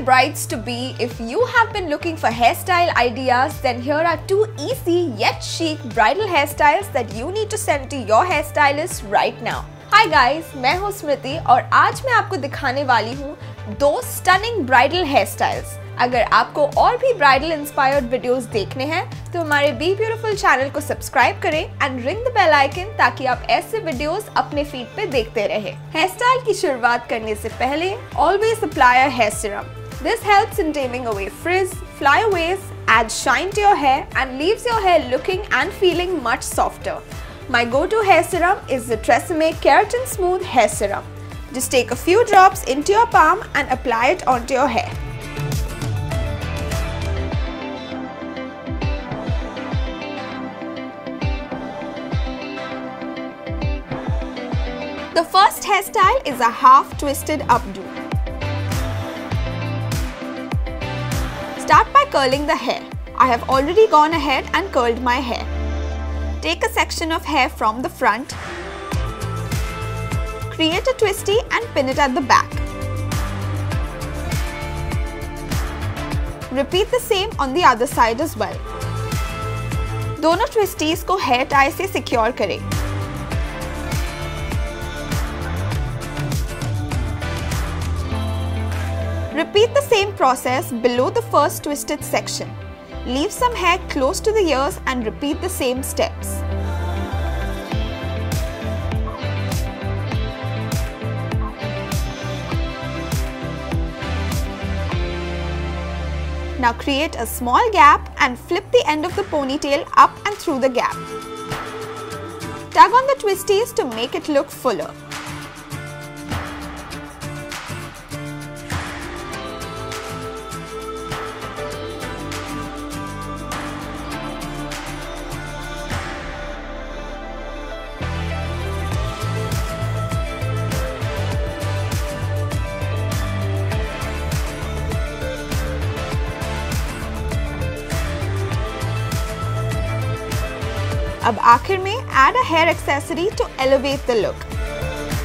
my brides to be, if you have been looking for hairstyle ideas, then here are 2 easy yet chic bridal hairstyles that you need to send to your hairstylist right now. Hi guys, मैं हूँ स्मृति और आज मैं आपको दिखाने वाली हूँ 2 stunning bridal हेयरस्टाइल्स। अगर आपको और भी ब्राइडल इंस्पायर्ड वीडियोस देखने हैं तो हमारे बी ब्यूटीफुल चैनल को सब्सक्राइब करें and ring the bell icon ताकि आप ऐसे वीडियोस अपने फीड पे देखते रहें। हेयर स्टाइल की शुरुआत करने से पहले always apply a hair serum. This helps in taming away frizz, flyaways, adds shine to your hair and leaves your hair looking and feeling much softer. My go-to hair serum is the Tresemme Keratin Smooth Hair Serum. Just take a few drops into your palm and apply it onto your hair. The first hairstyle is a half twisted updo. Start by curling the hair. I have already gone ahead and curled my hair. Take a section of hair from the front. Create a twisty and pin it at the back. Repeat the same on the other side as well. दोनों twisties को hair tie से secure करें. Repeat the same process below the first twisted section. Leave some hair close to the ears and repeat the same steps. Now create a small gap and flip the end of the ponytail up and through the gap. Tug on the twisties to make it look fuller. अब आखिर में add a hair accessory to elevate the look.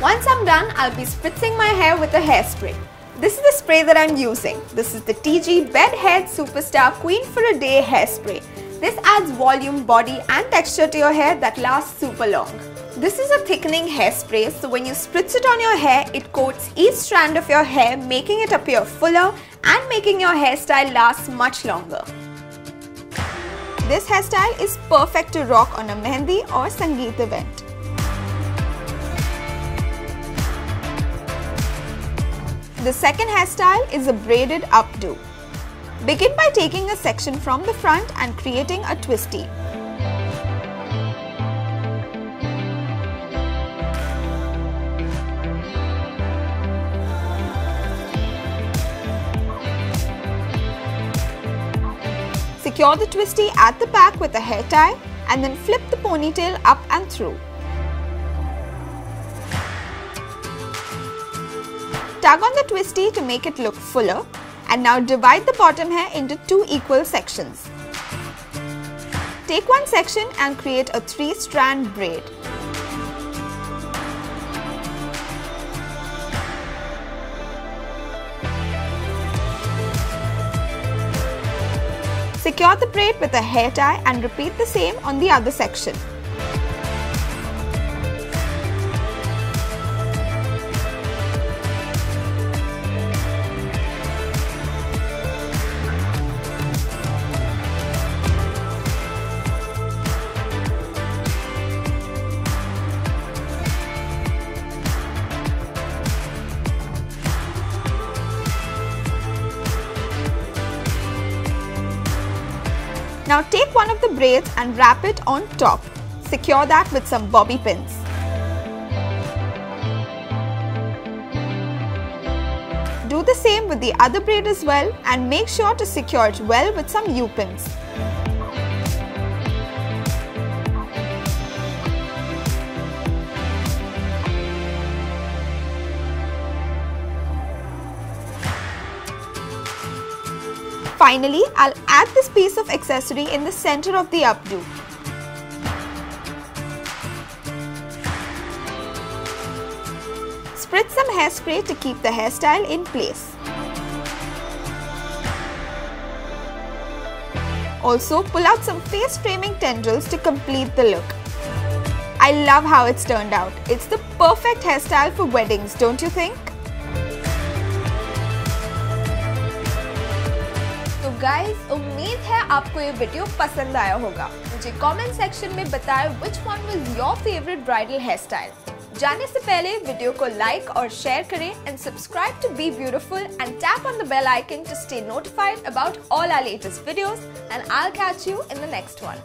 Once I'm done, I'll be spritzing my hair with a hairspray. This is the spray that I'm using. This is the TG Bed Head Superstar Queen for a Day hairspray. This adds volume, body and texture to your hair that lasts super long. This is a thickening hairspray, so when you spritz it on your hair, it coats each strand of your hair, making it appear fuller and making your hairstyle last much longer. This hairstyle is perfect to rock on a mehendi or sangeet event. The second hairstyle is a braided updo. Begin by taking a section from the front and creating a twisty. Secure the twisty at the back with a hair tie and then flip the ponytail up and through. Tug on the twisty to make it look fuller and now divide the bottom hair into 2 equal sections. Take one section and create a 3-strand braid. Secure the braid with a hair tie and repeat the same on the other section. Now take one of the braids and wrap it on top. Secure that with some bobby pins. Do the same with the other braid as well and make sure to secure it well with some U-pins. Finally, I'll add this piece of accessory in the center of the updo. Spritz some hairspray to keep the hairstyle in place. Also, pull out some face framing tendrils to complete the look. I love how it's turned out. It's the perfect hairstyle for weddings, don't you think? तो guys, उम्मीद है आपको ये video पसंद आया होगा। मुझे comment section में बताएं which one was your favorite bridal hairstyle. जाने से पहले वीडियो को लाइक और शेयर करें and subscribe to Be Beautiful and tap on the bell icon to stay notified about all our latest videos, and I'll catch you in the next one.